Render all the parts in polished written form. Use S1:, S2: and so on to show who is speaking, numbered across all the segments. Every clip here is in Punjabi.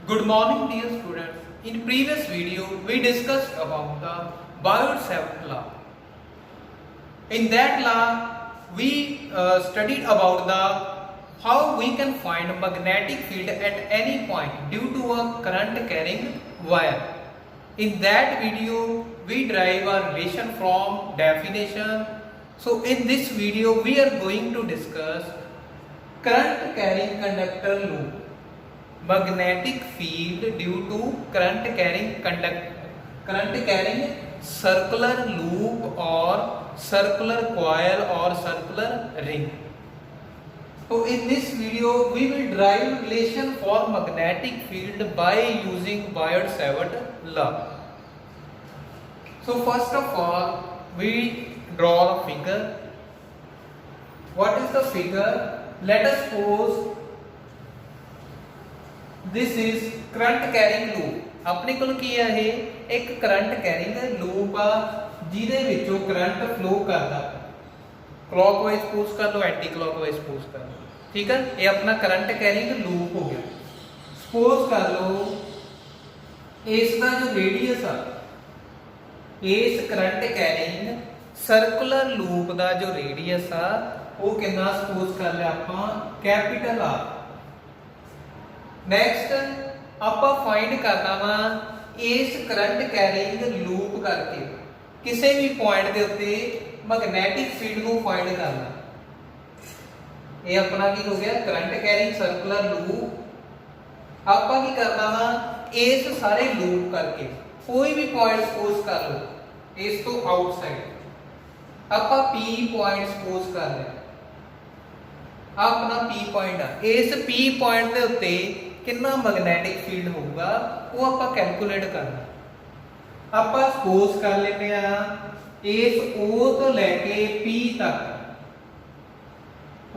S1: Good morning, dear students. In previous video, we discussed about the Biot-Savart law. In that law, we studied about the how we can find magnetic field at any point due to a current carrying wire. In that video, we derive a relation from definition. So in this video, we are going to discuss current carrying conductor loop. Magnetic field due to current carrying circular loop or circular coil or circular ring. So in this video we will derive relation for magnetic field by using Biot-Savart law. So first of all we draw a figure. What is the figure? Let us suppose this is current carrying loop. अपने कोल की है ये एक करंट कैरिंग लूप आ जिहदे विचों करंट फ्लो करदा क्लॉकवाइज पुश कर लो एंटी क्लॉकवाइज पुश कर लो ठीक है ये अपना करंट कैरिंग लूप हो गया सपोज कर लो इसका जो रेडियस आ इस करंट कैरिंग सर्कुलर लूप का जो रेडियस आ वो कितना सपोज कर लिया आपां कैपिटल आ नैक्सट आप फाइंड करना वा इस करंट कैरिंग लूप करके किसी भी पॉइंट के उत्ते मैग्नैटिक फील्ड को फाइंड करना ये अपना की हो गया करंट कैरिंग सर्कुलर लूप आप की करना वा इस सारे लूप करके कोई भी पॉइंट सपोज कर लो इस तो आउटसाइड आप पी पॉइंट सपोज कर रहे अपना पी पॉइंट आ इस पी पॉइंट के उत्ते कितना मैग्नेटिक फील्ड होगा वो आप कैलकुलेट करना आप सपोज कर लेने इस O तो लैके P तक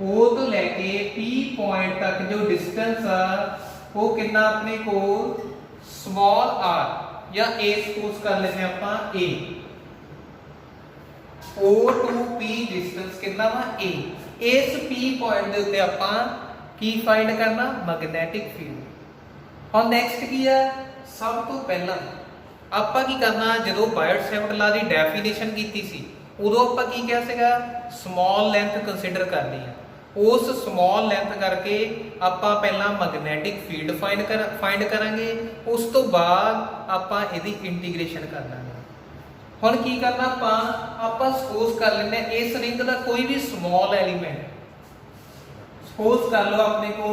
S1: O तो लैके P पॉइंट तक जो डिस्टेंस आ वो कितना अपने को स्मॉल r या a सपोज कर लेने आप a O to P distance कितना वा a इस P पॉइंट दे उत्ते आपां की फाइंड करना मैग्नेटिक फील्ड और नैक्सट की है सब तो पहला ਆਪਾਂ ਕੀ ਕਰਨਾ ਜਦੋਂ ਬਾਇਟ-ਸੇਵਰਟ ਲਾ ਦੀ ਡੈਫੀਨੇਸ਼ਨ ਕੀਤੀ ਸੀ ਉਦੋਂ ਆਪਾਂ ਕੀ ਕਿਹਾ ਸੀਗਾ ਸਮਾਲ ਲੈਂਥ ਕੰਸੀਡਰ ਕਰਨੀ ਹੈ ਉਸ ਸਮਾਲ ਲੈਂਥ ਕਰਕੇ ਆਪਾਂ ਪਹਿਲਾਂ ਮੈਗਨੈਟਿਕ ਫੀਲਡ ਫਾਈਂਡ ਕਰਾਂਗੇ ਉਸ ਤੋਂ ਬਾਅਦ ਆਪਾਂ ਇਹਦੀ ਇੰਟੀਗ੍ਰੇਸ਼ਨ ਕਰ ਲਾਂਗੇ ਹੁਣ ਕੀ ਕਰਨਾ ਆਪਾਂ ਸਪੋਜ਼ ਕਰ ਲੈਂਦੇ ਇਸ ਰਿੰਗ ਦਾ ਕੋਈ ਵੀ ਸਮਾਲ ਐਲੀਮੈਂਟ सपोज कर लो अपने को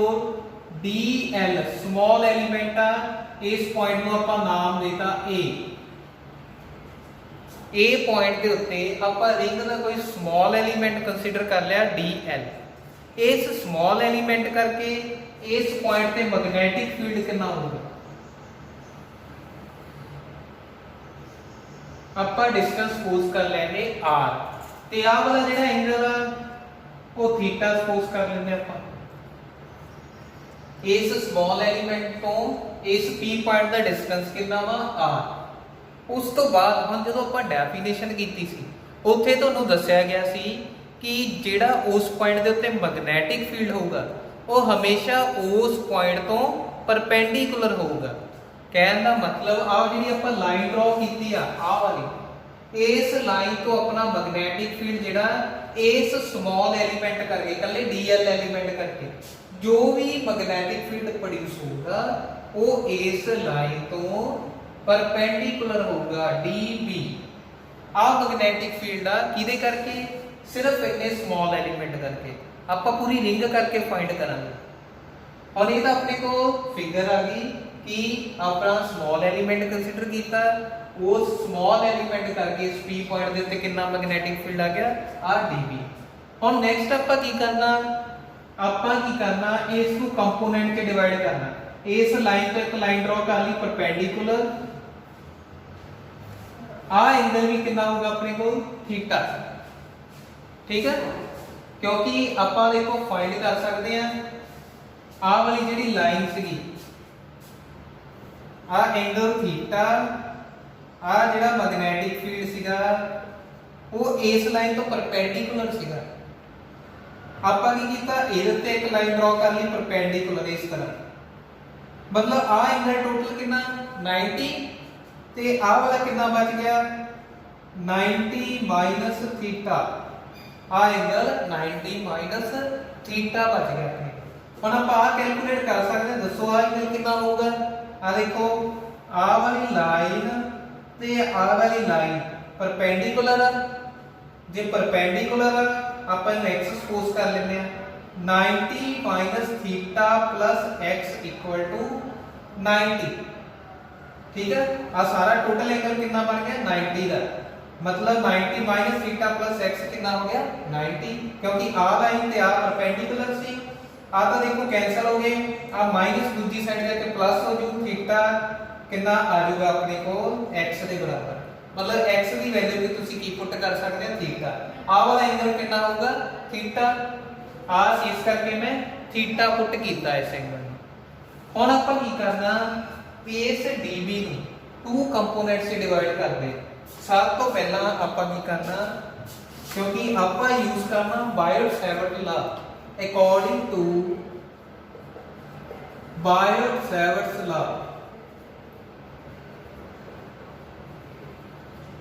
S1: DL स्मॉल एलिमेंट आ इस पॉइंट को ਆਪਾਂ ਨਾਮ ਦੇਤਾ A पॉइंट ਦੇ ਉੱਤੇ ਆਪਾਂ ਰਿੰਗ ਦਾ ਕੋਈ स्मॉल एलिमेंट ਕੰਸੀਡਰ ਕਰ ਲਿਆ DL ਇਸ स्मॉल एलिमेंट ਕਰਕੇ ਇਸ पॉइंट ਤੇ ਮੈਗਨੈਟਿਕ ਫੀਲਡ ਕਿੰਨਾ ਹੋਊਗਾ ਆਪਾਂ ਡਿਸਟੈਂਸ ਸਪੋਜ਼ ਕਰ ਲੈਂਗੇ R ਤੇ ਆਹ ਵਾਲਾ ਜਿਹੜਾ ਐਂਗਲ ਆ ਉਹ ਥੀਟਾ ਸਪੋਜ਼ ਕਰ ਲੈਂਦੇ ਆਪਾਂ ਇਸ ਸਮਾਲ ਐਲੀਮੈਂਟ ਤੋਂ ਇਸ P ਪੁਆਇੰਟ ਦਾ ਡਿਸਟੈਂਸ ਕਿੰਨਾ ਵਾ r ਉਸ ਤੋਂ ਬਾਅਦ ਹੁਣ ਜਦੋਂ ਆਪਾਂ ਡੈਫੀਨੇਸ਼ਨ ਕੀਤੀ ਸੀ ਉੱਥੇ ਤੁਹਾਨੂੰ ਦੱਸਿਆ ਗਿਆ ਸੀ ਕਿ ਜਿਹੜਾ ਉਸ ਪੁਆਇੰਟ ਦੇ ਉੱਤੇ ਮੈਗਨੈਟਿਕ ਫੀਲਡ ਹੋਊਗਾ ਉਹ ਹਮੇਸ਼ਾ ਉਸ ਪੁਆਇੰਟ ਤੋਂ ਪਰਪੈਂਡੀਕੂਲਰ ਹੋਊਗਾ ਕਹਿਣ ਦਾ ਮਤਲਬ ਆਹ ਜਿਹੜੀ ਆਪਾਂ ਲਾਈਨ ਡਰਾ ਕੀਤੀ ਆ ਆਹ ਵਾਲੀ ਇਸ ਲਾਈਨ ਤੋਂ ਆਪਣਾ ਮੈਗਨੈਟਿਕ ਫੀਲਡ ਜਿਹੜਾ इस स्मॉल एलिमेंट करके कल्ले DL एलिमेंट करके जो भी मैग्नेटिक फील्ड प्रोड्यूस होगा वो इस लाइन तो परपेंडिकुलर होगा DB आ मैग्नेटिक फील्ड आ किदे करके सिर्फ इतने स्मॉल एलिमेंट करके आप पूरी रिंग करके फाइंड करांगे और ये तो अपने को फिगर आ गई कि अपना स्मॉल एलिमेंट कंसीडर किया उस स्मॉल एलिमेंट करके इस P पॉइंट ਦੇ ਉੱਤੇ ਕਿੰਨਾ ਮੈਗਨੈਟਿਕ ਫੀਲਡ ਆ ਗਿਆ RDB ਹੁਣ ਨੈਕਸਟ ਆਪਾਂ ਕੀ ਕਰਨਾ ਇਸ ਨੂੰ ਕੰਪੋਨੈਂਟ ਕੇ ਡਿਵਾਈਡ ਕਰਨਾ ਇਸ ਲਾਈਨ ਤੋਂ ਇੱਕ ਲਾਈਨ ਡਰਾ ਕਰ ਲਈ ਪਰਪੈਂਡੀਕੂਲਰ ਆ ਐਂਗਲ ਵੀ ਕਿੰਨਾ ਹੋਊਗਾ ਆਪਣੇ ਕੋਲ ਥੀਟਾ ਠੀਕ ਹੈ ਕਿਉਂਕਿ ਆਪਾਂ ਦੇਖੋ ਫਾਈਂਡ ਕਰ ਸਕਦੇ ਆ ਆ ਵਾਲੀ ਜਿਹੜੀ ਲਾਈਨ ਸੀਗੀ ਆ ਐਂਗਲ ਥੀਟਾ आ जिहड़ा मैग्नेटिक फील्ड सीगा वो इस लाइन तो परपेंडिकुलर सीगा आपां की कीता इहदे ते एक लाइन ड्रा कर ली परपेंडिकुलर इस तरह मतलब आ एंगल टोटल कितना 90 ते आ वाला कितना बच गया 90 माइनस थीटा। आ एंगल 90 माइनस थीटा बच गया है। हम आप आ कैलकुलेट कर सकते हैं, दसो आ एंगल कितना होगा। आ देखो आ वाली लाइन ते आ वाली लाइन परपेंडिकुलर है, जे परपेंडिकुलर है आप x सपोज कर लेते हैं 90 minus theta plus x equal to 90। ठीक है, आ सारा टोटल एंगल कितना बन गया 90 का, मतलब 90 माइनस थीटा प्लस x कितना हो गया 90, क्योंकि आ लाइन ते आ परपेंडिकुलर सी। आ तो देखो कैंसिल हो गए, आ माइनस दूसरी साइड जाके प्लस हो जू, थीटा कितना आ जाऊगा अपने को x के बराबर, मतलब x की वैल्यू भी तुसी की पुट कर सकते हैं थीटा। आ वाला एंगल कितना होगा थीटा, आ इस करके मैं थीटा पुट कीता इस एंगल में। हुण आपां की करना भी इस dB ਨੂੰ टू कंपोनेंट से डिवाइड कर दे। सब तो पहला आपां की करना, क्योंकि आपां यूज करना Biot Savart law, according to Biot Savart law.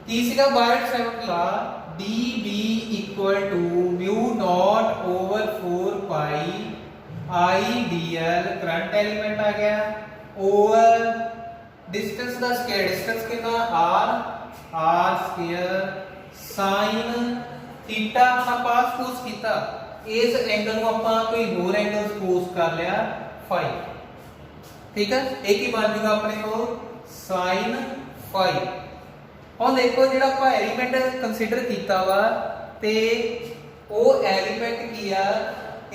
S1: तीसरा Biot Savart law dB equal to mu naught over 4 pi I dl, current element आ गया, ओवर डिस्टेंस का स्क्वायर, डिस्टेंस कितना r स्क्वायर sin थीटा। हम पास सपोज कीता इस एंगल ਨੂੰ ਆਪਾਂ कोई ਹੋਰ एंगल सपोज कर लिया phi। ठीक है, एक ही बन जाएगा अपने को sin phi। ਹੁਣ देखो ਜਿਹੜਾ ਆਪਾਂ एलिमेंट कंसीडर कीता वा ते ਉਹ एलिमेंट की आ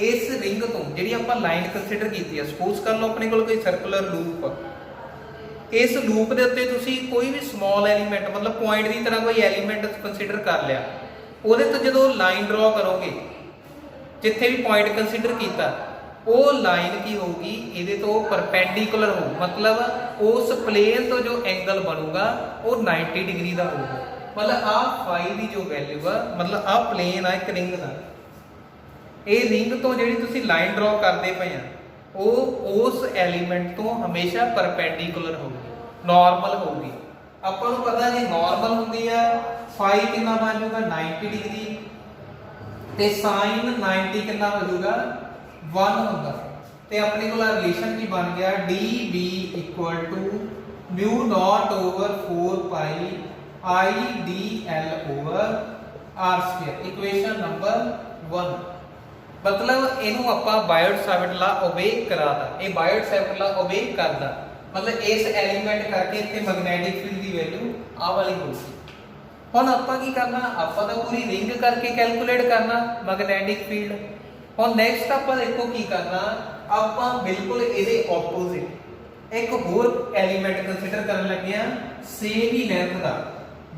S1: इस रिंग तो जी आप लाइन कंसीडर की है। सपोज कर लो अपने को कोई सर्कुलर लूप, इस लूप के उत्ते तुसी कोई भी स्मॉल एलीमेंट मतलब पॉइंट की तरह कोई एलीमेंट कंसीडर कर लिया, वो तो जो लाइन ड्रॉ करोगे जिथे भी पॉइंट कंसीडर किया वो लाइन की होगी ये तो परपेंडिकुलर हो, मतलब उस प्लेन तो जो एंगल बनूगा वो 90 डिग्री का होगा। मतलब आ फाई की जो वैल्यू है, मतलब आ प्लेन आ एक रिंग का, ये रिंग तो जी तुसी लाइन ड्रॉ करते पे हैं वो उस एलीमेंट तो हमेशा परपेंडिकुलर होगी, नॉर्मल होगी। अपन को पता जी नॉर्मल होंगी है फाई कितना बन जाऊगा 90 डिग्री ते साइन 90 कितना हो जाऊगा 1 होगा। ते अपने को रिलेशन भी बन गया dB equal to mu naught over 4 pi I dl over r square, equation number 1। मतलब इनू आपां बायोट-सैवर्ट लॉ ओबे कराता, ये बायोट-सैवर्ट लॉ ओबे करदा, मतलब इस एलीमेंट करके इत्थे मैग्नेटिक फील्ड की वैल्यू आ वाली होगी। हुण आपां की करना, आपां तां पूरी रिंग करके कैलकुलेट करना मैग्नेटिक फील्ड। हुण नैक्सट आपां देखो की करना, आपां बिल्कुल इहदे ऑपोजिट एक होर एलीमेंट कंसीडर करन लगे हां सेम ही लेंथ दा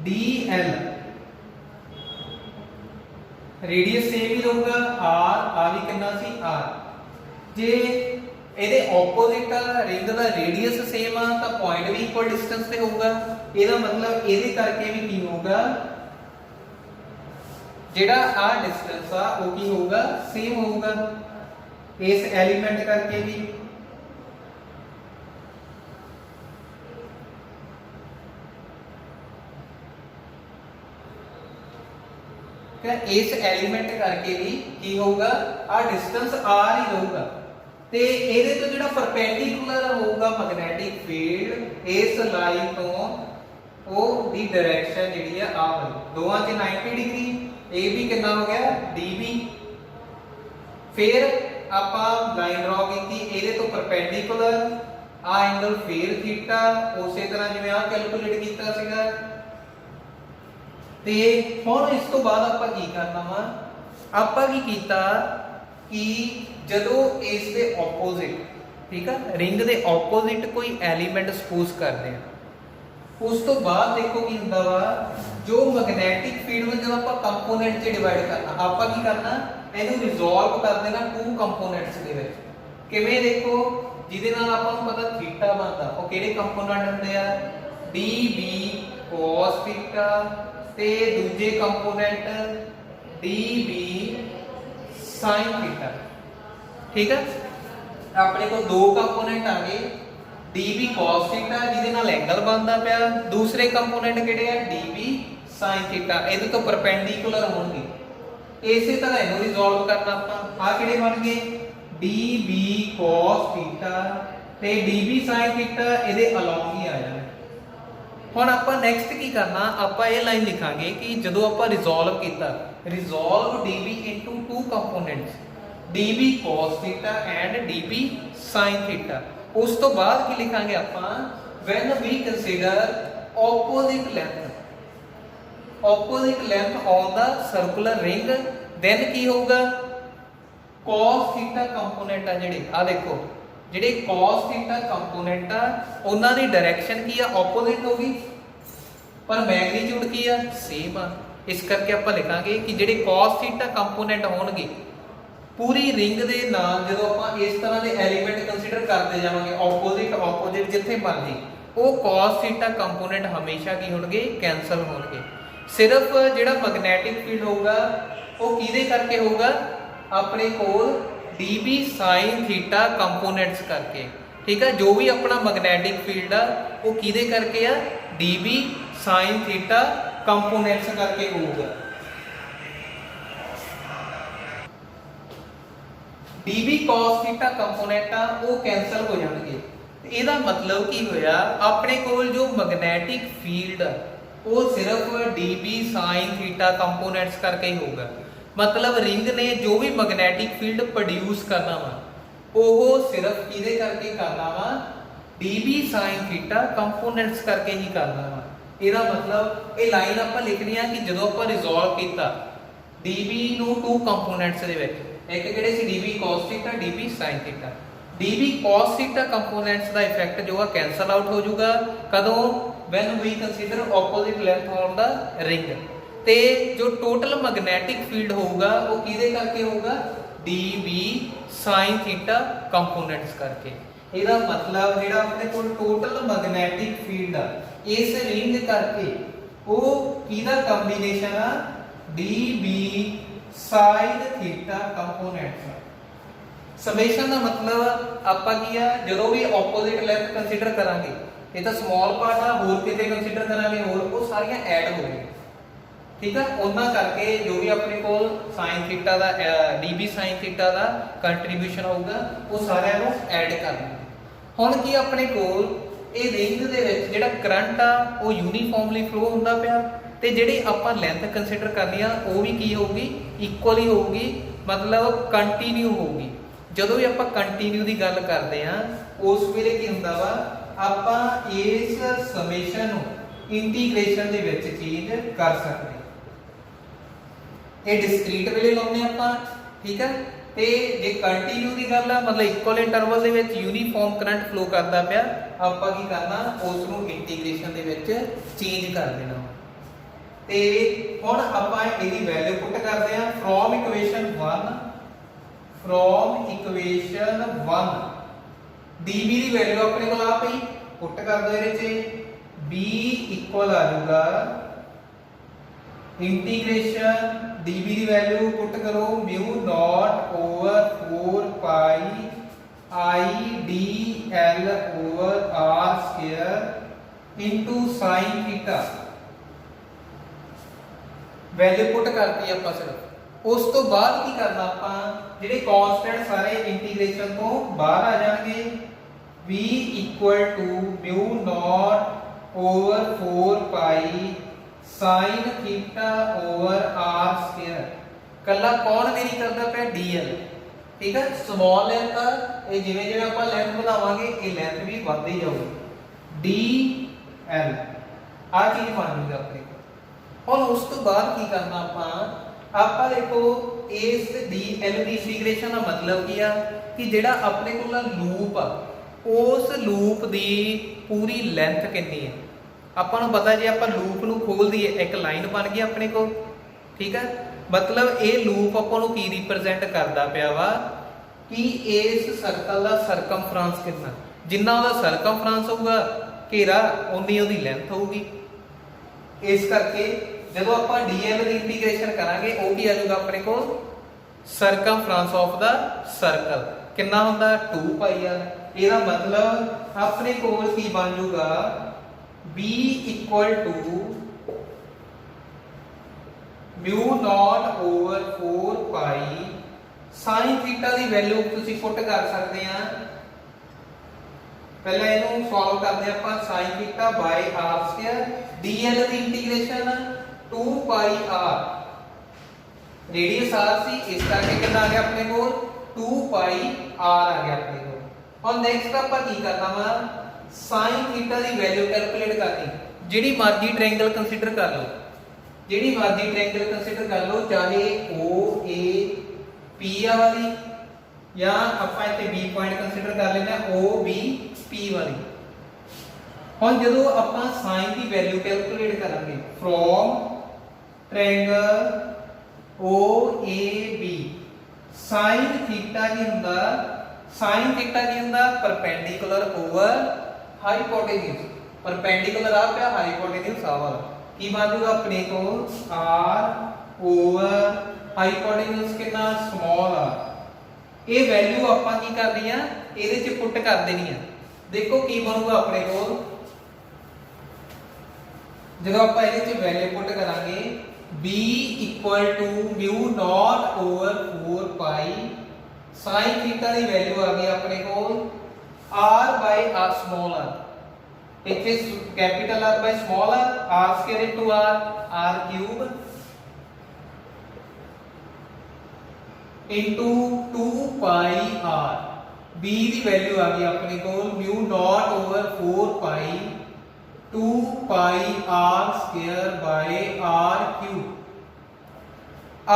S1: dl, रेडियस सेम ही रहूगा r, आ भी कितना सी r। जे ਇਹਦੇ ਆਪੋਜ਼ਿਟ ਰਿੰਗ ਦਾ ਰੇਡੀਅਸ ਸੇਮ ਆ ਤਾਂ ਪੁਆਇੰਟ ਵੀ ਇਕੁਅਲ ਡਿਸਟੈਂਸ ਤੇ ਹੋਊਗਾ। ਇਹਦਾ ਮਤਲਬ ਇਹਦੇ ਕਰਕੇ ਵੀ ਕੀ ਹੋਊਗਾ, ਜਿਹੜਾ ਆ ਡਿਸਟੈਂਸ ਆ ਉਹ ਕੀ ਹੋਊਗਾ ਸੇਮ ਹੋਊਗਾ ਇਸ ਐਲੀਮੈਂਟ ਕਰਕੇ ਵੀ। इस एलीमेंट करके भी की होगा आ डिस्टेंस r ही रहूगा ते ਇਹਦੇ ਤੋਂ ਜਿਹੜਾ ਪਰਪੈਂਡੀਕੁਲਰ ਹੋਊਗਾ ਮੈਗਨੈਟਿਕ ਫੀਲਡ ਇਸ ਲਾਈਨ ਤੋਂ ਉਹ ਦੀ ਡਾਇਰੈਕਸ਼ਨ ਜਿਹੜੀ ਆ ਵਾਲੀ ਦੋਵਾਂ ਤੇ 90 ਡਿਗਰੀ। ਇਹ ਵੀ ਕਿੰਨਾ ਹੋ ਗਿਆ dB। ਫਿਰ ਆਪਾਂ ਲਾਈਨ ਡਰਾ ਕੀਤੀ ਇਹਦੇ ਤੋਂ ਪਰਪੈਂਡੀਕੁਲਰ ਆ ਐਂਗਲ ਫੇਰ ਥੀਟਾ, ਉਸੇ ਤਰ੍ਹਾਂ ਜਿਵੇਂ ਆ ਕੈਲਕੂਲੇਟ ਕੀਤਾ ਸੀਗਾ। ਤੇ ਹੁਣ ਇਸ ਤੋਂ ਬਾਅਦ ਆਪਾਂ ਕੀ ਕਰਨਾ ਵਾ, ਆਪਾਂ ਕੀ ਕੀਤਾ कि ਜਦੋਂ ਇਸ ਦੇ ਆਪੋਜ਼ਿਟ, ਠੀਕ ਆ ਰਿੰਗ ਦੇ ਆਪੋਜ਼ਿਟ ਕੋਈ ਐਲੀਮੈਂਟ ਸਪੋਜ਼ ਕਰਦੇ ਆ, ਉਸ ਤੋਂ ਬਾਅਦ ਦੇਖੋ ਕੀ ਹੁੰਦਾ ਵਾ ਜੋ ਮੈਗਨੈਟਿਕ ਫੀਲਡ ਨੂੰ ਜਦੋਂ ਆਪਾਂ ਕੰਪੋਨੈਂਟ 'ਚ ਡਿਵਾਈਡ ਕਰਨਾ, ਆਪਾਂ ਕੀ ਕਰਨਾ ਇਹਨੂੰ ਰਿਜ਼ੋਲਵ ਕਰ ਦੇਣਾ ਟੂ ਕੰਪੋਨੈਂਟਸ ਦੇ ਵਿੱਚ। ਕਿਵੇਂ ਦੇਖੋ, ਜਿਹਦੇ ਨਾਲ ਆਪਾਂ ਨੂੰ ਪਤਾ ਥੀਟਾ ਬਣਦਾ, ਉਹ ਕਿਹੜੇ ਕੰਪੋਨੈਂਟ ਹੁੰਦੇ ਆ dB cos ਥੀਟਾ ਤੇ ਦੂਜੇ ਕੰਪੋਨੈਂਟ dB sin थीटा। ठीक है, अपने को दो कंपोनेंट आ गए dB cos θ ਜਿਹਦੇ ਨਾਲ ਐਂਗਲ ਬਣਦਾ ਪਿਆ, ਦੂਸਰੇ ਕੰਪੋਨੈਂਟ ਕਿਹੜੇ ਆ dB sin θ, ਇਹਦੇ ਤੋਂ ਪਰਪੈਂਡੀਕੂਲਰ ਹੋਣਗੇ। ਇਸੇ ਤਰ੍ਹਾਂ ਇਹਨੂੰ ਰਿਜ਼ੋਲਵ ਕਰਨਾ ਆਪਾਂ, ਆ ਕਿਹੜੇ ਬਣ ਗਏ dB cos θ ਤੇ dB sin θ ਇਹਦੇ ਅਲੋਂਗ ਹੀ ਆ ਜਾਣਾ। ਹੁਣ ਆਪਾਂ ਨੈਕਸਟ ਕੀ ਕਰਨਾ, ਆਪਾਂ ਇਹ ਲਾਈਨ ਲਿਖਾਂਗੇ ਕਿ ਜਦੋਂ ਆਪਾਂ ਰਿਜ਼ੋਲਵ ਕੀਤਾ, resolve dB into two components dB cos θ and dB sin θ। ਉਸ ਤੋਂ ਬਾਅਦ ਕੀ ਲਿਖਾਂਗੇ ਆਪਾਂ, when we consider opposite length on the circular ring, then ਕੀ ਹੋਊਗਾ cos θ ਕੰਪੋਨੈਂਟ ਆ ਜਿਹੜੇ, ਆ ਦੇਖੋ ਜਿਹੜੇ cos θ ਕੰਪੋਨੈਂਟ ਆ ਉਹਨਾਂ ਦੀ ਡਾਇਰੈਕਸ਼ਨ ਕੀ ਆ ਆਪੋਜ਼ਿਟ ਹੋਗੀ, ਪਰ ਮੈਗਨੀਟਿਊਡ ਕੀ ਆ ਸੇਮ ਆ। ਇਸ ਕਰਕੇ ਆਪਾਂ ਲਿਖਾਂਗੇ ਕਿ ਜਿਹੜੇ cos θ ਕੰਪੋਨੈਂਟ ਹੋਣਗੇ ਪੂਰੀ ਰਿੰਗ ਦੇ ਨਾਲ, ਜਦੋਂ ਆਪਾਂ ਇਸ ਤਰ੍ਹਾਂ ਦੇ ਐਲੀਮੈਂਟ ਕੰਸੀਡਰ ਕਰਦੇ ਜਾਵਾਂਗੇ ਆਪੋਜ਼ਿਟ ਜਿੱਥੇ ਮਰਜੀ, ਉਹ cos θ ਕੰਪੋਨੈਂਟ ਹਮੇਸ਼ਾ ਕੀ ਹੋਣਗੇ ਕੈਨਸਲ ਹੋਣਗੇ। ਸਿਰਫ ਜਿਹੜਾ ਮੈਗਨੈਟਿਕ ਫੀਲਡ ਹੋਊਗਾ ਉਹ ਕਿਹਦੇ ਕਰਕੇ ਹੋਊਗਾ, ਆਪਣੇ ਕੋਲ dB sin θ ਕੰਪੋਨੈਂਟਸ ਕਰਕੇ, ਠੀਕ ਹੈ। ਜੋ ਵੀ ਆਪਣਾ ਮੈਗਨੈਟਿਕ ਫੀਲਡ ਆ ਉਹ ਕਿਹਦੇ ਕਰਕੇ ਆ dB sin θ ਕੰਪੋਨੈਂਟਸ ਕਰਕੇ ਹੋਊਗਾ। dB cos θ ਕੰਪੋਨੈਂਟ ਆ ਉਹ ਕੈਨਸਲ ਹੋ ਜਾਣਗੇ। ਇਹਦਾ ਮਤਲਬ ਕੀ ਹੋਇਆ, ਆਪਣੇ ਕੋਲ ਜੋ ਮੈਗਨੈਟਿਕ ਫੀਲਡ ਆ ਉਹ ਸਿਰਫ dB sin θ ਕੰਪੋਨੈਂਟਸ ਕਰਕੇ ਹੀ ਹੋਊਗਾ। ਮਤਲਬ ਰਿੰਗ ਨੇ ਜੋ ਵੀ ਮੈਗਨੈਟਿਕ ਫੀਲਡ ਪ੍ਰੋਡਿਊਸ ਕਰਨਾ ਵਾ ਉਹ ਸਿਰਫ ਕਿਹਦੇ ਕਰਕੇ ਕਰਨਾ ਵਾ, dB sin θ ਕੰਪੋਨੈਂਟਸ ਕਰਕੇ ਹੀ ਕਰਨਾ ਵਾ। ਇਹਦਾ ਮਤਲਬ ਇਹ ਲਾਈਨ ਆਪਾਂ ਲਿਖਣੀ ਆ ਕਿ ਜਦੋਂ ਆਪਾਂ ਰਿਜ਼ੋਲਵ ਕੀਤਾ dB ਨੂੰ ਟੂ ਕੰਪੋਨੈਂਟਸ ਦੇ ਵਿੱਚ, ਇੱਕ ਕਿਹੜੇ ਸੀ dB cos θ dB sin θ, dB cos θ ਕੰਪੋਨੈਂਟਸ ਦਾ ਇਫੈਕਟ ਜੋ ਆ ਕੈਨਸਲ ਆਊਟ ਹੋ ਜਾਊਗਾ ਕਦੋਂ, when we consider opposite length on the ring। ਤੇ ਜੋ ਟੋਟਲ ਮੈਗਨੈਟਿਕ ਫੀਲਡ ਹੋਊਗਾ ਉਹ ਕਿਹਦੇ ਕਰਕੇ ਹੋਊਗਾ dB sin θ ਕੰਪੋਨੈਂਟਸ ਕਰਕੇ। ਇਹਦਾ ਮਤਲਬ ਜਿਹੜਾ ਆਪਣੇ ਕੋਲ ਟੋਟਲ ਮੈਗਨੈਟਿਕ ਫੀਲਡ ਆ ਇਸ ਰਿੰਗ ਕਰਕੇ ਉਹ ਕਿਹਦਾ ਕੰਬੀਨੇਸ਼ਨ ਆ dB sin θ ਕੰਪੋਨੈਂਟਸ। ਸਮੇਸ਼ਨ ਦਾ ਮਤਲਬ ਆਪਾਂ ਕੀ ਆ, ਜਦੋਂ ਵੀ ਆਪੋਜ਼ਿਟ ਲੈਂਥ ਕੰਸੀਡਰ ਕਰਾਂਗੇ, ਇਹ ਤਾਂ ਸਮਾਲ ਪਾਰਟ ਆ, ਹੋਰ ਕਿਤੇ ਕੰਸੀਡਰ ਕਰਾਂਗੇ ਹੋਰ, ਉਹ ਸਾਰੀਆਂ ਐਡ ਹੋ ਗਈਆਂ, ਠੀਕ ਆ। ਉਹਨਾਂ ਕਰਕੇ ਜੋ ਵੀ ਆਪਣੇ ਕੋਲ sin θ ਦਾ dB sin θ ਦਾ ਕੰਟਰੀਬਿਊਸ਼ਨ ਹੋਊਗਾ ਉਹ ਸਾਰਿਆਂ ਨੂੰ ਐਡ ਕਰ ਲਵਾਂਗੇ। ਹੁਣ ਕੀ ਆਪਣੇ ਕੋਲ ਇਹ ਰਿੰਗ ਦੇ ਵਿੱਚ ਜਿਹੜਾ ਕਰੰਟ ਆ ਉਹ ਯੂਨੀਫਾਰਮਲੀ ਫਲੋ ਹੁੰਦਾ ਪਿਆ, ਤੇ ਜਿਹੜੀ ਆਪਾਂ ਲੈਂਥ ਕੰਸੀਡਰ ਕਰਨੀ ਆ ਉਹ ਵੀ ਕੀ ਹੋਊਗੀ ਇਕੁਅਲੀ ਹੋਊਗੀ, ਮਤਲਬ ਕੰਟੀਨਿਊ ਹੋਊਗੀ। ਜਦੋਂ ਵੀ ਆਪਾਂ ਕੰਟੀਨਿਊ ਦੀ ਗੱਲ ਕਰਦੇ ਆ ਉਸ ਵੇਲੇ ਕੀ ਹੁੰਦਾ ਵਾ, ਆਪਾਂ ਇਸ ਸਮੇਸ਼ਨ ਨੂੰ ਇੰਟੀਗ੍ਰੇਸ਼ਨ ਦੇ ਵਿੱਚ ਚੇਂਜ ਕਰ ਸਕਦੇ। ਇਹ ਡਿਸਕ੍ਰੀਟ ਵੇਲੇ ਲਾਉਂਦੇ ਆਪਾਂ, ਠੀਕ ਹੈ। ਤੇ ਜੇ ਕੰਟੀਨਿਊ ਦੀ ਗੱਲ ਆ, ਮਤਲਬ ਇਕੁਅਲ ਇੰਟਰਵਲ ਦੇ ਵਿੱਚ ਯੂਨੀਫਾਰਮ ਕਰੰਟ ਫਲੋ ਕਰਦਾ ਪਿਆ, ਆਪਾਂ ਕੀ ਕਰਨਾ ਉਸ ਨੂੰ ਇੰਟੀਗ੍ਰੇਸ਼ਨ ਦੇ ਵਿੱਚ ਚੇਂਜ ਕਰ ਦੇਣਾ। ਤੇ ਹੁਣ ਆਪਾਂ ਇਹਦੀ ਵੈਲਿਊ ਪੁੱਟ ਕਰਦੇ ਆ from equation 1 dB the value ਆਪਣੇ ਕੋਲ ਆ ਪਈ, ਪੁੱਟ ਕਰ ਦੋ ਇਹਦੇ ਚ B ਇਕੁਅਲ ਆ ਜਾਊਗਾ ਇੰਟੀਗ੍ਰੇਸ਼ਨ dB ਦੀ ਵੈਲਿਊ ਪੁੱਟ ਕਰੋ mu naught over 4 pi IDL over R square into sin θ। Value ਪੁੱਟ ਕਰਤੀ ਆਪਾਂ ਸਿਰਫ। ਉਸ ਤੋਂ ਬਾਅਦ ਕੀ ਕਰਨਾ ਆਪਾਂ, ਜਿਹੜੇ ਕਾਂਸਟੈਂਟ ਸਾਰੇ ਇੰਟੀਗ੍ਰੇਸ਼ਨ ਤੋਂ ਬਾਹਰ ਆ ਜਾਣਗੇ, v equal to mu naught over 4 pi sin θ over r square। ਕੱਲਾ ਕੌਣ ਵੇਰੀ ਕਰਦਾ ਪਿਆ dl, ਠੀਕ ਹੈ। ਸਮਾਲ ਲੈਂਥ ਆ, ਇਹ ਜਿਵੇਂ ਜਿਵੇਂ ਆਪਾਂ ਲੈਂਥ ਵਧਾਵਾਂਗੇ ਇਹ ਲੈਂਥ ਵੀ ਵੱਧਦੀ ਜਾਊਗੀ, dl ਆ ਚੀਜ਼ ਬਣ ਜੂਗੀ ਆਪਣੇ। ਹੁਣ ਉਸ ਤੋਂ ਬਾਅਦ ਕੀ ਕਰਨਾ ਆਪਾਂ ਦੇਖੋ ਇਸ dl ਦੀ ਇੰਟੀਗ੍ਰੇਸ਼ਨ ਦਾ ਮਤਲਬ ਕੀ ਆ ਕਿ ਜਿਹੜਾ ਆਪਣੇ ਕੋਲ ਲੂਪ ਆ ਉਸ ਲੂਪ ਦੀ ਪੂਰੀ ਲੈਂਥ ਕਿੰਨੀ ਹੈ। ਆਪਾਂ ਨੂੰ ਪਤਾ ਜੇ ਆਪਾਂ ਲੂਪ ਨੂੰ ਖੋਲ ਦਈਏ ਇੱਕ ਲਾਈਨ ਬਣ ਗਈ ਆਪਣੇ ਕੋਲ, ਠੀਕ ਹੈ। ਮਤਲਬ ਇਹ ਲੂਪ ਆਪਾਂ ਨੂੰ ਕੀ ਰਿਪਰੈਜ਼ੈਂਟ ਕਰਦਾ ਪਿਆ ਵਾ ਕਿ ਇਸ ਸਰਕਲ ਦਾ ਸਰਕਮਫਰੈਂਸ ਕਿੰਨਾ, ਜਿੰਨਾ ਉਹਦਾ ਸਰਕਮਫਰੈਂਸ ਹੋਊਗਾ ਘੇਰਾ ਉਨੀ ਉਹਦੀ ਲੈਂਥ ਹੋਊਗੀ। ਇਸ ਕਰਕੇ ਜਦੋਂ ਆਪਾਂ dl ਦੀ ਇੰਟੀਗ੍ਰੇਸ਼ਨ ਕਰਾਂਗੇ ਉਹ ਕੀ ਆ ਜਾਊਗਾ ਆਪਣੇ ਕੋਲ ਸਰਕਮਫਰੈਂਸ ਆਫ ਦਾ ਸਰਕਲ ਕਿੰਨਾ ਹੁੰਦਾ 2 ਪਾਈ ਆ। ਇਹਦਾ ਮਤਲਬ ਆਪਣੇ ਕੋਲ ਕੀ ਬਣ ਜਾਊਗਾ b equal to mu naught over 4 pi sin theta ਦੀ ਵੈਲਿਊ ਤੁਸੀਂ ਪੁੱਟ ਕਰ ਸਕਦੇ ਆ। ਪਹਿਲਾਂ ਇਹਨੂੰ ਸੋਲਵ ਕਰਦੇ ਆਪਾਂ sin थीटा ਬਾਈ r ਸਕੁਅਰ dl ਦੀ integration 2 pi r radius r ਸੀ, ਇਸ ਕਰਕੇ ਕਿੰਨਾ ਆ ਗਿਆ ਆਪਣੇ ਕੋਲ 2 ਪਾਈ r ਆ ਗਿਆ ਆਪਣੇ ਕੋਲ। ਹੁਣ ਨੈਕਸਟ ਆਪਾਂ ਕੀ ਕਰਨਾ ਵਾ sin थीटा ਦੀ ਵੈਲਿਊ ਕੈਲਕੂਲੇਟ ਕਰਨੀ। ਜਿਹੜੀ ਮਰਜ਼ੀ ਟ੍ਰਾਇੰਗਲ ਕੰਸੀਡਰ ਕਰ ਲਓ, ਜਿਹੜੀ ਮਰਜ਼ੀ ਟ੍ਰਾਇੰਗਲ ਕੰਸੀਡਰ ਕਰ ਲਓ, ਚਾਹੇ OAP ਵਾਲੀ ਜਾਂ ਆਪਾਂ ਇੱਥੇ B ਪੁਆਇੰਟ ਕੰਸੀਡਰ ਕਰ ਲੈਂਦੇ ਆ OBP ਵਾਲੀ। ਹੁਣ ਜਦੋਂ ਆਪਾਂ sin ਦੀ ਵੈਲਿਊ ਕੈਲਕੂਲੇਟ ਕਰਾਂਗੇ from triangle OAB sin theta ਕੀ ਹੁੰਦਾ, sin ਥੀਟਾ ਕੀ ਹੁੰਦਾ ਪਰਪੈਂਡੀਕੂਲਰ ਓਵਰ ਹਾਈਪੋਟੇਨਿਊਜ਼। ਪਰਪੈਂਡੀਕੂਲਰ ਆ ਪਿਆ, ਹਾਈਪੋਟੇਨਿਊਜ਼ ਆ ਵਾਲਾ ਕੀ ਬਣ ਜਾਊਗਾ ਆਪਣੇ ਕੋਲ r ਓਵਰ ਹਾਈਪੋਟੇਨਿਊਜ਼ ਕਿੰਨਾ ਸਮਾਲ r। ਇਹ ਵੈਲਿਊ ਆਪਾਂ ਕੀ ਕਰਨੀ ਆ ਇਹਦੇ ਚ ਪੁੱਟ ਕਰ ਦੇਣੀ ਆ। ਦੇਖੋ ਕੀ ਬਣੂਗਾ ਆਪਣੇ ਕੋਲ ਜਦੋਂ ਆਪਾਂ ਇਹਦੇ ਚ ਵੈਲਿਊ ਪੁੱਟ ਕਰਾਂਗੇ b equal to mu naught over 4 pi sin theta ਦੀ ਵੈਲਿਊ ਆ ਗਈ ਆਪਣੇ ਕੋਲ r by r small r। ਇੱਥੇ capital R by small r square into r cube into 2 pi r। b the value ਆ ਗਈ ਆਪਣੇ ਕੋਲ mu naught over 4 pi 2 pi r square by r cube।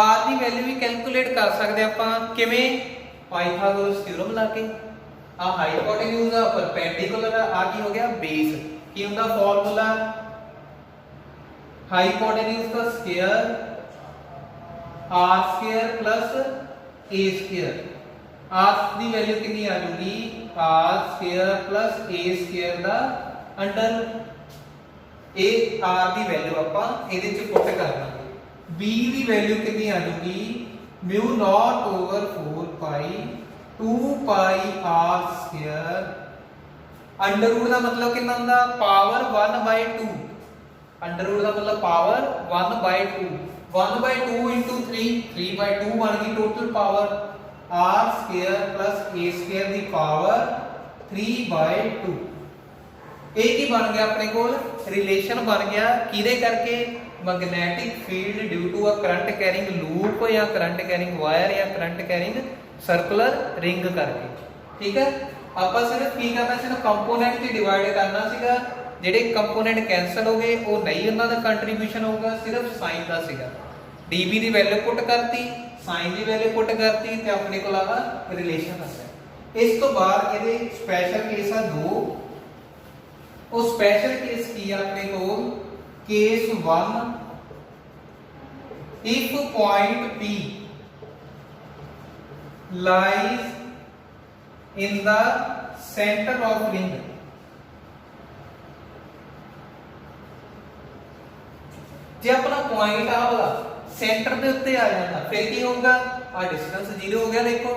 S1: r ਦੀ ਵੈਲਿਊ ਵੀ ਕੈਲਕੂਲੇਟ ਕਰ ਸਕਦੇ ਆਪਾਂ ਕਿਵੇਂ, ਪਾਈਥਾਗੋਰਸ ਥਿਊਰਮ ਲਾ ਕੇ। ਆ ਹਾਈਪੋਟੇਨਿਊਜ਼ ਆ ਪਰਪੈਂਡੀਕੂਲਰ ਆ ਕੀ ਹੋ ਗਿਆ ਬੇਸ। ਕੀ ਹੁੰਦਾ ਫਾਰਮੂਲਾ ਹਾਈਪੋਟੇਨਿਊਜ਼ ਦਾ square r square plus a square. r ਦੀ ਵੈਲਿਊ ਕਿੰਨੀ ਆ ਜੂਗੀ r square plus a square ਦਾ ਅੰਡਰ। ਇਹ r ਦੀ ਵੈਲਿਊ ਆਪਾਂ ਇਹਦੇ ਚ ਪੁੱਟ ਕਰ ਲਾਂਗੇ। b ਦੀ ਵੈਲਿਊ ਕਿੰਨੀ ਆ ਜੂਗੀ ਮਿਊ naught over 4 pi 2 pi r square. Under route ਦਾ ਮਤਲਬ ਕਿੰਨਾ ਹੁੰਦਾ ਪਾਵਰ 1/2। ਅੰਡਰ ਰੂਟ ਦਾ ਮਤਲਬ ਪਾਵਰ 1/2 1/2 into 3 3/2 ਬਣ ਗਈ total power r square plus a square ਦੀ ਪਾਵਰ 3/2। ਇਹ ਕੀ ਬਣ ਗਿਆ ਆਪਣੇ ਕੋਲ ਰਿਲੇਸ਼ਨ ਬਣ ਗਿਆ ਕਿਹਦੇ ਕਰਕੇ magnetic field due to a current carrying loop ਜਾਂ ਕਰੰਟ ਕੈਰਿੰਗ ਵਾਇਰ ਜਾਂ ਕਰੰਟ ਕੈਰਿੰਗ ਸਰਕੂਲਰ ਰਿੰਗ ਕਰਕੇ। ਠੀਕ ਹੈ, ਆਪਾਂ ਸਿਰਫ ਕੀ ਕਰਨਾ ਸੀ ਕੰਪੋਨੈਂਟ ਤੇ ਡਿਵਾਈਡ ਕਰਨਾ ਸੀਗਾ। ਜਿਹੜੇ ਕੰਪੋਨੈਂਟ ਕੈਨਸਲ ਹੋ ਗਏ ਉਹ ਨਹੀਂ ਉਹਨਾਂ ਦਾ ਕੰਟਰੀਬਿਊਸ਼ਨ ਹੋਊਗਾ, ਸਿਰਫ ਸਾਈਨ ਦਾ ਸੀਗਾ। dB ਦੀ ਵੈਲਿਊ ਪੁੱਟ ਕਰਤੀ, ਸਾਈਨ ਦੀ ਵੈਲਿਊ ਪੁੱਟ ਕਰਤੀ ਤੇ ਆਪਣੇ ਕੋਲ ਆਹ ਰਿਲੇਸ਼ਨ ਆ ਗਿਆ। ਇਸ ਤੋਂ ਬਾਅਦ ਇਹਦੇ ਸਪੈਸ਼ਲ ਕੇਸ ਆ ਦੋ। ਉਹ ਸਪੈਸ਼ਲ ਕੇਸ ਕੀ ਆ ਆਪਣੇ ਕੋਲ case 1 if point P lies in the center of ring। ਜੇ ਆਪਣਾ ਪੁਆਇੰਟ ਆ ਵਾਲਾ ਸੈਂਟਰ ਦੇ ਉੱਤੇ ਆ ਜਾਂਦਾ ਫਿਰ ਕੀ ਹੋਊਗਾ ਆ ਡਿਸਟੈਂਸ 0 ਹੋ ਗਿਆ। ਦੇਖੋ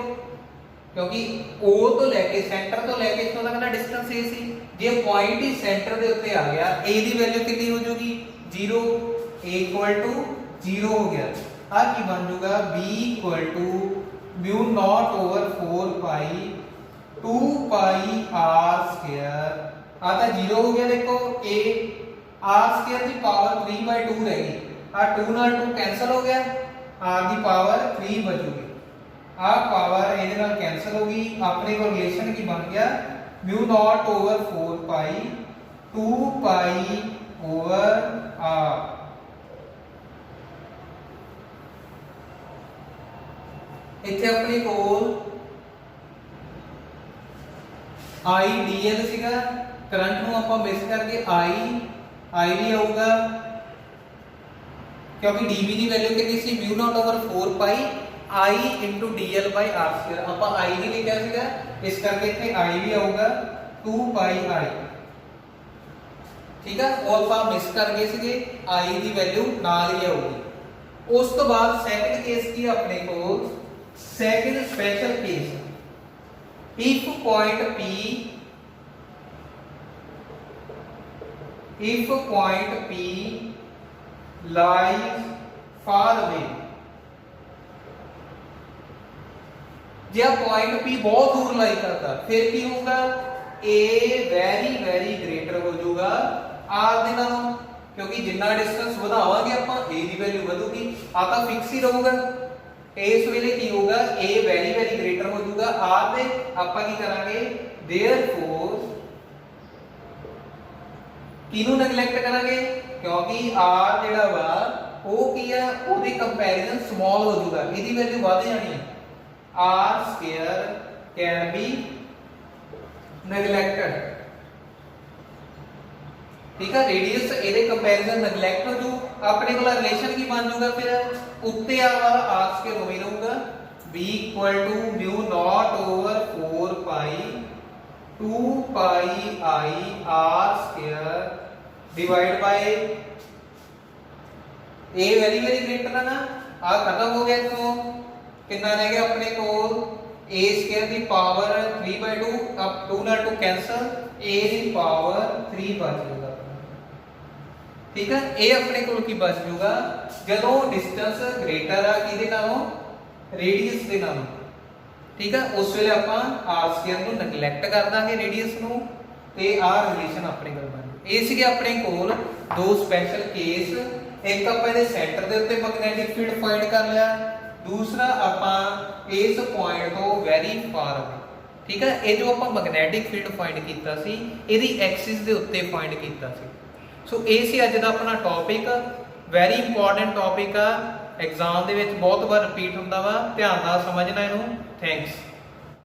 S1: ਕਿਉਂਕਿ O ਤੋਂ ਲੈ ਕੇ ਸੈਂਟਰ ਤੋਂ ਲੈ ਕੇ ਇੱਥੋਂ ਤੱਕ ਦਾ ਡਿਸਟੈਂਸ A ਸੀ। ਜੇ ਪੁਆਇੰਟ ਹੀ ਸੈਂਟਰ ਦੇ ਉੱਤੇ ਆ ਗਿਆ A ਦੀ ਵੈਲਿਊ ਕਿੰਨੀ ਹੋ ਜਾਊਗੀ 0। A ਇਕੁਅਲ ਟੂ 0 ਹੋ ਗਿਆ। ਆ ਕੀ ਬਣ ਜਾਊਗਾ B equal to mu naught over 4 pi 2 pi r square. ਆ ਤਾਂ 0 ਹੋ ਗਿਆ। ਦੇਖੋ A r ਸਕੁਅਰ ਦੀ ਪਾਵਰ 3/2 ਰਹਿ ਗਈ। ਆ 2 ਨਾਲ 2 ਕੈਨਸਲ ਹੋ ਗਿਆ, r ਦੀ ਪਾਵਰ 3 ਬਚੂਗੀ। ਆ ਪਾਵਰ ਇਹਦੇ ਨਾਲ ਕੈਨਸਲ ਹੋ ਗਈ। ਆਪਣੇ ਕੋਲ ਰਿਲੇਸ਼ਨ ਕੀ ਬਣ ਗਿਆ ਮਿਊ ਨਾਟ ਓਵਰ 4 ਪਾਈ 2 ਪਾਈ ਓਵਰ r। ਇੱਥੇ ਆਪਣੇ ਕੋਲ I dl ਸੀਗਾ, ਕਰੰਟ ਨੂੰ ਆਪਾਂ ਮਿਸ ਕਰਕੇ I ਵੀ ਆਊਗਾ ਕਿਉਂਕਿ dV ਦੀ ਵੈਲਿਊ ਕਿੰਨੀ ਸੀ mu naught over 4 pi I into dl by r square। ਆਪਾਂ I ਨਹੀਂ ਲਿਖਿਆ ਸੀਗਾ ਇਸ ਕਰਕੇ ਇੱਥੇ I ਵੀ ਆਊਗਾ 2 ਪਾਈ I। ਠੀਕ ਆ, ਉਹ ਆਪਾਂ ਮਿਸ ਕਰ ਗਏ ਸੀਗੇ I ਦੀ ਵੈਲਿਊ ਨਾਲ ਹੀ ਆਊਗੀ। ਉਸ ਤੋਂ ਬਾਅਦ ਸੈਕੰਡ ਕੇਸ ਕੀ ਆਪਣੇ ਕੋਲ second special case if point P lies far away, ਜੇ ਪੁਆਇੰਟ P ਬਹੁਤ ਦੂਰ ਲਾਈ ਕਰਦਾ ਫਿਰ ਕੀ ਹੋਊਗਾ, A ਵੈਰੀ ਵੈਰੀ ਗ੍ਰੇਟਰ ਹੋ ਜਾਊਗਾ R ਦੇ ਨਾਲੋਂ, ਕਿਉਂਕਿ ਜਿੰਨਾ ਡਿਸਟੈਂਸ ਵਧਾਵਾਂਗੇ ਆਪਾਂ A ਦੀ ਵੈਲਿਊ ਵਧੂਗੀ, ਆ ਤਾਂ ਫਿਕਸ ਹੀ ਰਹੂਗਾ। ਇਸ ਵੇਲੇ ਕੀ ਹੋਊਗਾ, A ਵੈਰੀ ਵੈਰੀ ਗ੍ਰੇਟਰ ਹੋ ਜਾਊਗਾ R ਦੇ, ਆਪਾਂ ਕੀ ਕਰਾਂਗੇ therefore ਕਿਹਨੂੰ ਨੈਗਲੈਕਟ ਕਰਾਂਗੇ, ਕਿਉਂਕਿ R ਜਿਹੜਾ ਵਾ ਉਹ ਕੀ ਆ, ਉਹਦੇ ਕੰਪੈਰੀਜ਼ਨ ਸਮਾਲ ਹੋ ਜਾਊਗਾ, ਇਹਦੀ ਵੈਲਿਊ ਵਧ ਜਾਣੀ ਹੈ। R square can be neglected, ਠੀਕ ਹੈ। ਰੇਡੀਅਸ ਇਹਦੇ ਕੰਪੈਰੀਜ਼ਨ ਨੈਗਲੈਕਟ ਹੋ ਜੂ, ਆਪਣੇ ਕੋਲ ਰਿਲੇਸ਼ਨ ਕੀ ਬਣ ਜਾਊਗਾ, ਫਿਰ ਉੱਤੇ ਆ ਵਾਲਾ R square ਉਵੇਂ ਰਹੂਗਾ, b equal to mu naught over 4 pi 2 pi I R square divided by A very very greater है ना, आ खत्म हो गया, तो कितना रह गया अपने को A square की पावर 3/2, अब 2 ਨਾਲ 2 कैंसिल, A की पावर 3 बच जाएगा, ठीक है। ये अपने को की बच जाऊगा ਜਦੋਂ डिस्टेंस ग्रेटर आ किदे नालों, रेडियस ਦੇ ਨਾਲੋਂ, ठीक है। उस ਵੇਲੇ ਆਪਾਂ R square ਨੂੰ ਨੈਗਲੈਕਟ ਕਰ ਦਾਂਗੇ रेडियस ਨੂੰ, ਤੇ ਆ ਰਿਲੇਸ਼ਨ ਆਪਣੇ ਕੋਲ ਬਣ ਗਿਆ। ਇਹ ਸੀਗੇ ਆਪਣੇ ਕੋਲ ਦੋ ਸਪੈਸ਼ਲ ਕੇਸ, ਇੱਕ ਆਪਾਂ ਇਹਦੇ ਸੈਂਟਰ ਦੇ ਉੱਤੇ ਮੈਗਨੈਟਿਕ ਫੀਲਡ ਫਾਈਂਡ ਕਰ ਲਿਆ, दूसरा ਆਪਾਂ ਇਸ ਪੁਆਇੰਟ ਤੋਂ ਵੈਰੀ ਫਾਰ ਅਵੇ, ਠੀਕ ਹੈ। ਇਹ ਜੋ ਆਪਾਂ ਮੈਗਨੈਟਿਕ ਫੀਲਡ ਫਾਈਂਡ ਕੀਤਾ ਸੀ ਇਹਦੀ ਐਕਸਿਸ ਦੇ ਉੱਤੇ ਫਾਈਂਡ ਕੀਤਾ ਸੀ। ਸੋ ਇਹ ਸੀ ਅੱਜ ਦਾ ਆਪਣਾ ਟੌਪਿਕ, ਵੈਰੀ ਇੰਪੋਰਟੈਂਟ ਟੌਪਿਕ ਆ, ਐਗਜ਼ਾਮ ਦੇ ਵਿੱਚ ਬਹੁਤ ਵਾਰ ਰਿਪੀਟ ਹੁੰਦਾ ਵਾ, ਧਿਆਨ ਨਾਲ ਸਮਝਣਾ ਇਹਨੂੰ। ਥੈਂਕਸ।